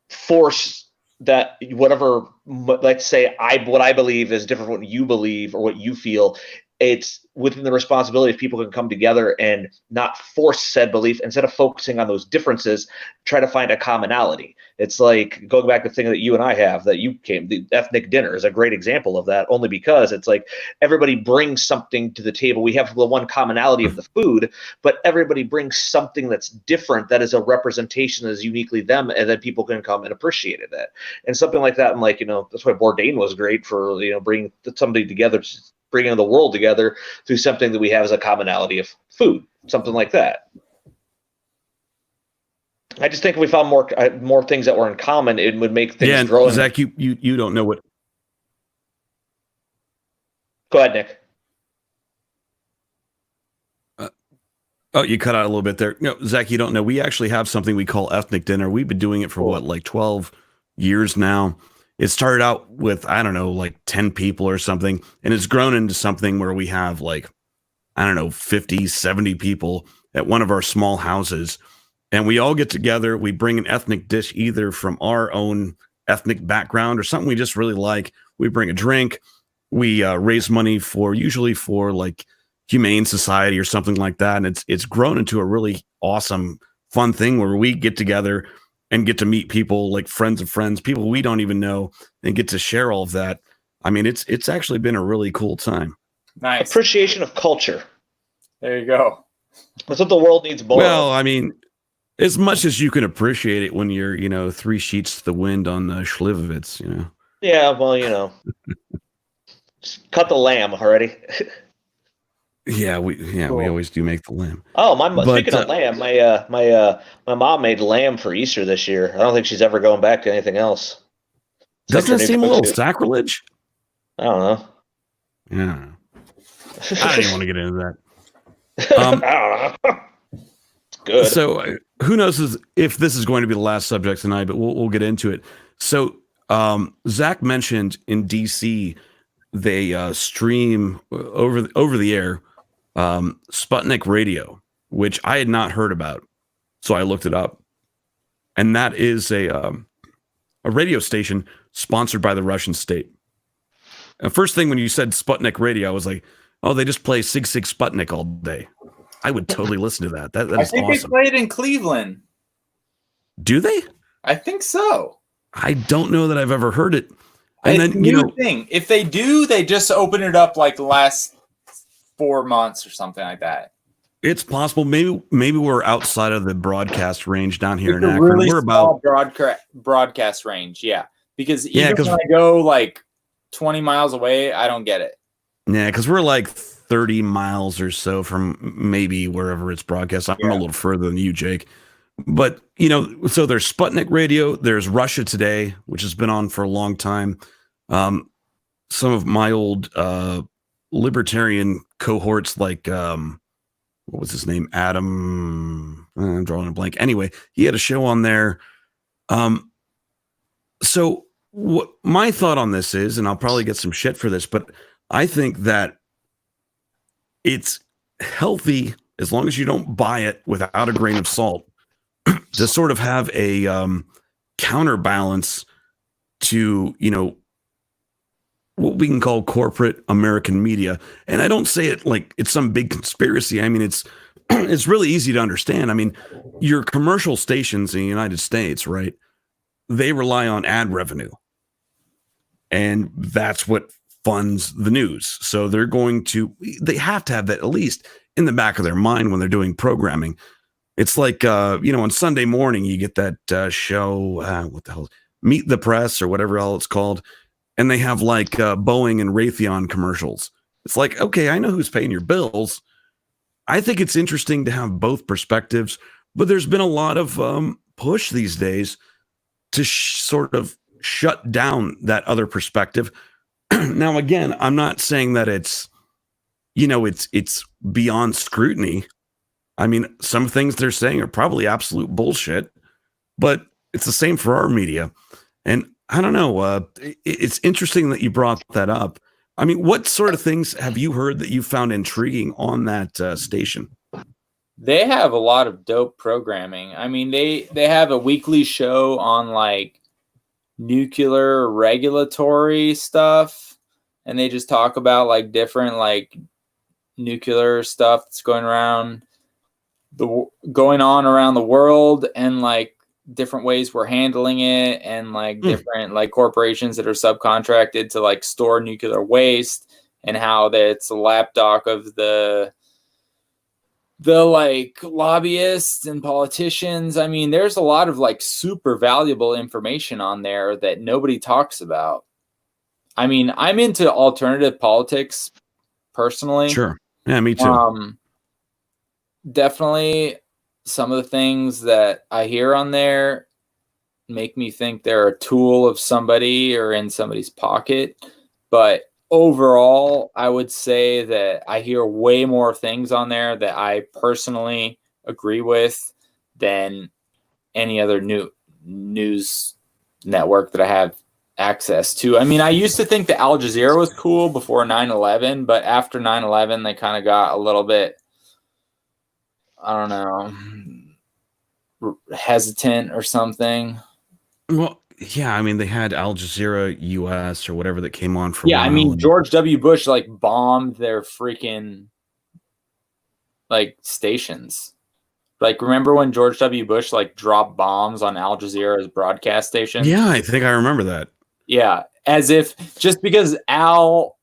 force that whatever. Let's say what I believe is different from what you believe or what you feel. It's within the responsibility if people can come together and not force said belief. Instead of focusing on those differences, try to find a commonality. It's like going back to the thing that you and I have, the ethnic dinner is a great example of that, only because it's like everybody brings something to the table. We have the one commonality of the food, but everybody brings something that's different, that is a representation that is uniquely them, and then people can come and appreciate it. And something like that, and that's why Bourdain was great for bringing somebody together, bringing the world together through something that we have as a commonality of food, something like that. I just think if we found more things that were in common, it would make things grow. Zach, you don't know what. Go ahead, Nick. You cut out a little bit there. No, Zach, you don't know. We actually have something we call ethnic dinner. We've been doing it for 12 years now. It started out with, 10 people or something, and it's grown into something where we have 50, 70 people at one of our small houses, and we all get together. We bring an ethnic dish either from our own ethnic background or something we just really like. We bring a drink. We raise money usually for Humane Society or something like that, and it's grown into a really awesome, fun thing where we get together and get to meet people like friends of friends, people we don't even know, and get to share all of that. I mean, it's actually been a really cool time. Nice. Appreciation of culture. There you go. That's what the world needs more. Well, I mean, as much as you can appreciate it when you're, 3 sheets to the wind on the Schlivovitz, Yeah, well, just cut the lamb already. Yeah, we always do make the lamb. Oh, speaking of lamb, my mom made lamb for Easter this year. I don't think she's ever going back to anything else. Doesn't it seem a little sacrilege? I don't know. Yeah, I don't even want to get into that. I don't know. It's good. So who knows if this is going to be the last subject tonight, but we'll get into it. So Zach mentioned in DC they stream over the air Sputnik Radio, which I had not heard about, so I looked it up, and that is a radio station sponsored by the Russian state. And first thing when you said Sputnik Radio, I was like, oh, they just play Sig Sig Sputnik all day. I would totally listen to that. That is awesome. I think they play it in Cleveland. Do they? I think so. I don't know that I've ever heard it. And it's then a new thing. If they do, they just open it up the last 4 months or something like that. It's possible. Maybe we're outside of the broadcast range down here in Akron. Really we're about broadcast range, yeah. Because even when I go 20 miles away, I don't get it. Yeah, because we're 30 miles or so from maybe wherever it's broadcast. I'm a little further than you, Jake. But, so there's Sputnik Radio, there's Russia Today, which has been on for a long time. Some of my old libertarian cohorts, what was his name? Adam, I'm drawing a blank. Anyway, he had a show on there. So what my thought on this is, and I'll probably get some shit for this, but I think that it's healthy as long as you don't buy it without a grain of salt to sort of have a counterbalance to, what we can call corporate American media. And I don't say it like it's some big conspiracy. I mean, it's really easy to understand. I mean, your commercial stations in the United States, right? They rely on ad revenue. And that's what funds the news. So they have to have that at least in the back of their mind when they're doing programming. It's like, on Sunday morning, you get that show, what the hell, Meet the Press or whatever else it's called. And they have Boeing and Raytheon commercials. It's like, okay, I know who's paying your bills. I think it's interesting to have both perspectives, but there's been a lot of push these days to sort of shut down that other perspective. Now, again, I'm not saying that it's beyond scrutiny. I mean, some things they're saying are probably absolute bullshit, but it's the same for our media. And I don't know. It's interesting that you brought that up. I mean, what sort of things have you heard that you found intriguing on that station? They have a lot of dope programming. I mean, they have a weekly show on like nuclear regulatory stuff, and they just talk about like different like nuclear stuff that's going on around the world, and like different ways we're handling it, and like different like corporations that are subcontracted to like store nuclear waste, and how that's a lapdog of the like lobbyists and politicians. I mean, there's a lot of like super valuable information on there that nobody talks about. I mean, I'm into alternative politics personally. Sure. Yeah, me too. Definitely some of the things that I hear on there make me think they're a tool of somebody or in somebody's pocket. But overall, I would say that I hear way more things on there that I personally agree with than any other news network that I have access to. I mean, I used to think that Al Jazeera was cool before 9/11, but after 9/11, they kind of got a little bit, I don't know, hesitant or something. Well, yeah, I mean, they had Al Jazeera US or whatever that came on for. Yeah, I mean, George W. Bush like bombed their freaking like stations. Like, remember when George W. Bush like dropped bombs on Al Jazeera's broadcast station? Yeah, I think I remember that. Yeah, as if just because Al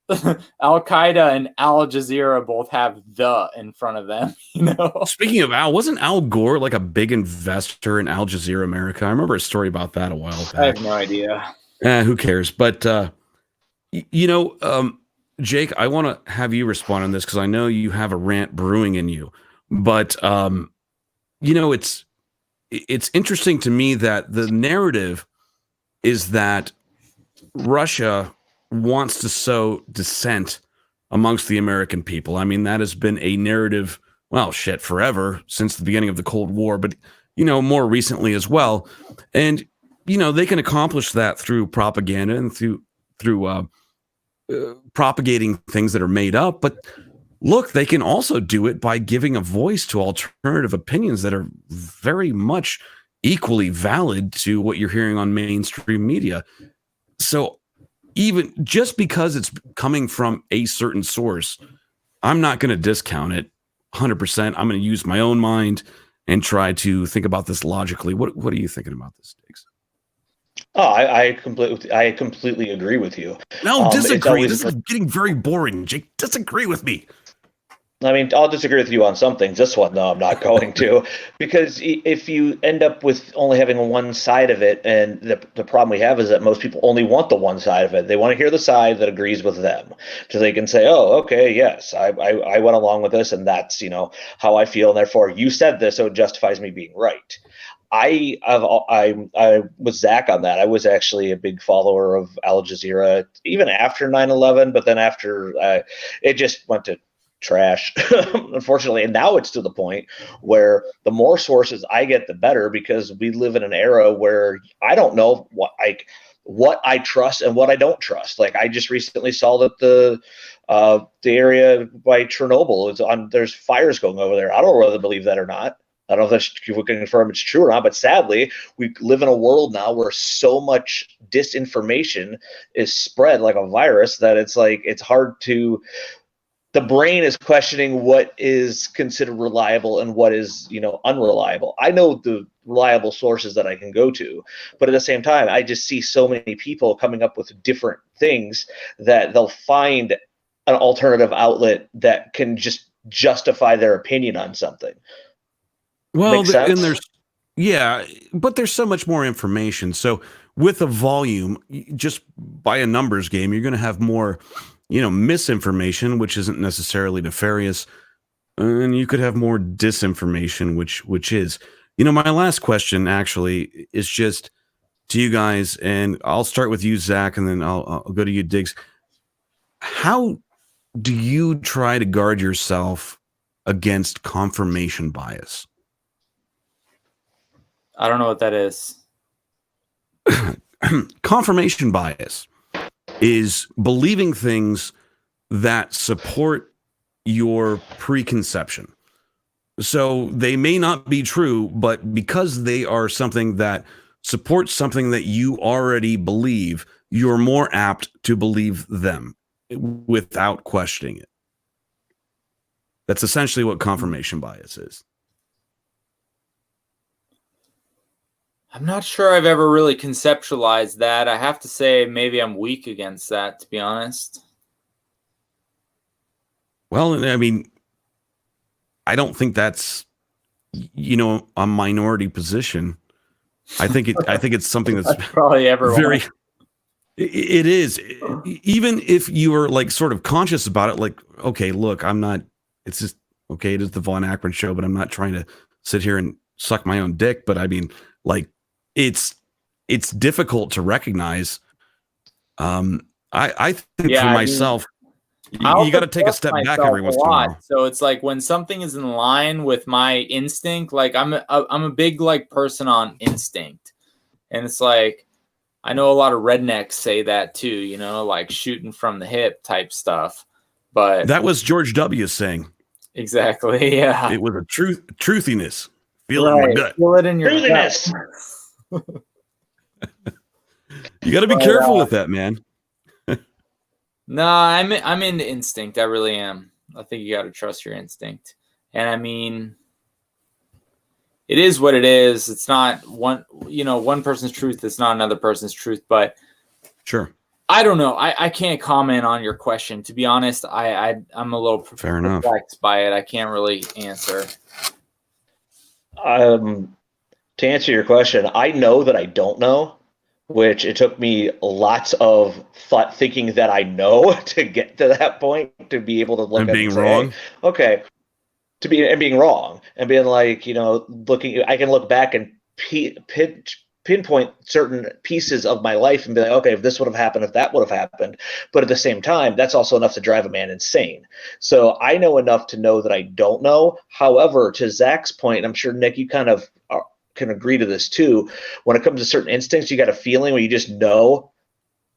Qaeda and Al Jazeera both have "the" in front of them, you know. Speaking of Al, wasn't Al Gore like a big investor in Al Jazeera America? I remember a story about that a while back. I have no idea. Who cares? But Jake, I want to have you respond on this because I know you have a rant brewing in you. But it's interesting to me that the narrative is that Russia wants to sow dissent amongst the American people. I mean, that has been a narrative, well, shit, forever, since the beginning of the Cold War, but, more recently as well. And, they can accomplish that through propaganda and through propagating things that are made up. But look, they can also do it by giving a voice to alternative opinions that are very much equally valid to what you're hearing on mainstream media. So even just because it's coming from a certain source, I'm not going to discount it 100%. I'm going to use my own mind and try to think about this logically. What are you thinking about this, Diggs? Oh, I completely agree with you. No, disagree. This is getting very boring, Jake. Disagree with me. I mean, I'll disagree with you on some things. This one, no, I'm not going to, because if you end up with only having one side of it, and the problem we have is that most people only want the one side of it. They want to hear the side that agrees with them, so they can say, "Oh, okay, yes, I went along with this, and that's how I feel, and therefore you said this, so it justifies me being right." I was Zach on that. I was actually a big follower of Al Jazeera even after 9/11, but then after it just went to trash, unfortunately. And now it's to the point where the more sources I get, the better, because we live in an era where I don't know what I trust and what I don't trust. Like, I just recently saw that the area by Chernobyl is on. There's fires going over there. I don't know whether to believe that or not. I don't know if we can confirm it's true or not, but sadly, we live in a world now where so much disinformation is spread like a virus that it's hard to. The brain is questioning what is considered reliable and what is, unreliable. I know the reliable sources that I can go to, but at the same time, I just see so many people coming up with different things that they'll find an alternative outlet that can just justify their opinion on something. Well, but there's so much more information. So with a volume, just by a numbers game, you're going to have more misinformation, which isn't necessarily nefarious, and you could have more disinformation, which is. My last question actually is just, to you guys, and I'll start with you, Zach, and then I'll go to you, Diggs. How do you try to guard yourself against confirmation bias? I don't know what that is. Confirmation bias is believing things that support your preconception. So they may not be true, but because they are something that supports something that you already believe, you're more apt to believe them without questioning it. That's essentially what confirmation bias is. I'm not sure I've ever really conceptualized that. I have to say maybe I'm weak against that, to be honest. Well, I mean, I don't think that's, a minority position. I think it's something that's probably everyone. very. It is. Even if you are like sort of conscious about it, like, okay, look, I'm not. It's just okay. It is the Von Akron Show, but I'm not trying to sit here and suck my own dick. But I mean, like, it's difficult to recognize. I think for myself. You got to take a step back every once in a while. So it's like when something is in line with my instinct, like I'm a big like person on instinct, and it's like I know a lot of rednecks say that too, like shooting from the hip type stuff. But that was George W. saying. Exactly. Yeah. It was a truthiness. Feel it in my gut. Feel it in your truthiness. You got to be careful with that, man. No, I'm into instinct. I really am. I think you got to trust your instinct. And I mean, it is what it is. It's not one person's truth. It's not another person's truth. But sure, I don't know. I can't comment on your question. To be honest, I'm a little perplexed by it. I can't really answer. To answer your question, I know that I don't know. Which it took me lots of thought thinking that I know to get to that point, to be able to look at being wrong. Hey, okay, being wrong and being like, looking, I can look back and pinpoint certain pieces of my life and be like, okay, if this would have happened, if that would have happened. But at the same time, that's also enough to drive a man insane. So I know enough to know that I don't know. However, to Zach's point, I'm sure, Nick, you kind of can agree to this too. When it comes to certain instincts, you got a feeling where you just know,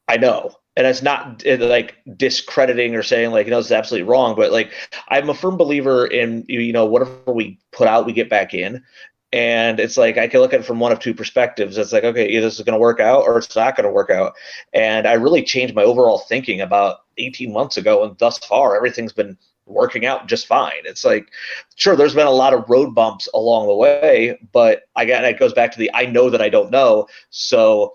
I know. And it's not like discrediting or saying like, it's absolutely wrong. But like, I'm a firm believer in, whatever we put out, we get back in. And it's like, I can look at it from one of two perspectives. It's like, okay, either this is going to work out or it's not going to work out. And I really changed my overall thinking about 18 months ago. And thus far, everything's been working out just fine. It's like, sure, there's been a lot of road bumps along the way, but it goes back to the, I know that I don't know. So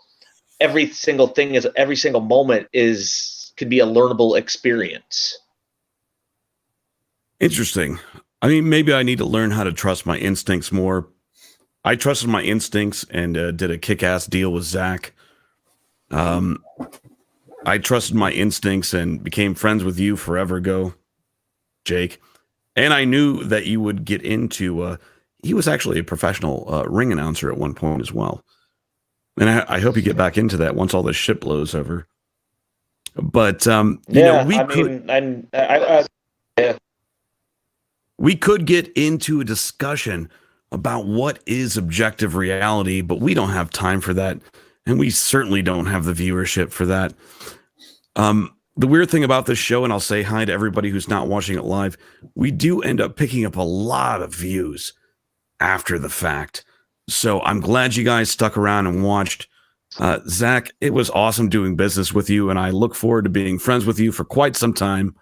every single moment can be a learnable experience. Interesting. I mean, maybe I need to learn how to trust my instincts more. I trusted my instincts and did a kick-ass deal with Zach. I trusted my instincts and became friends with you forever ago, Jake. And I knew that you would get into, he was actually a professional ring announcer at one point as well. And I hope you get back into that once all this shit blows over. But, we could get into a discussion about what is objective reality, but we don't have time for that. And we certainly don't have the viewership for that. The weird thing about this show, and I'll say hi to everybody who's not watching it live, we do end up picking up a lot of views after the fact. So I'm glad you guys stuck around and watched. Zach, it was awesome doing business with you, and I look forward to being friends with you for quite some time.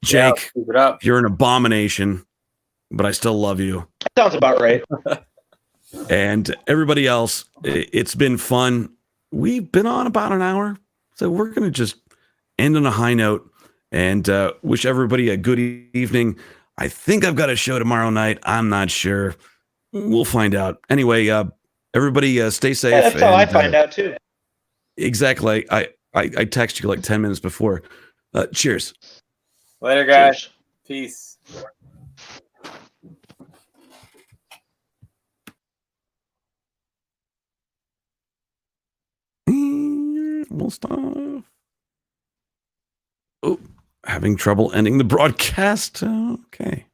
Jake, keep it up. You're an abomination, but I still love you. Sounds about right. And everybody else, it's been fun. We've been on about an hour, so we're going to just end on a high note and wish everybody a good evening. I think I've got a show tomorrow night. I'm not sure. We'll find out. Anyway, everybody stay safe. Yeah, that's how I find out too. Exactly. I text you like 10 minutes before. Cheers. Later, guys. Cheers. Peace. we'll stop. Oh, having trouble ending the broadcast. Okay.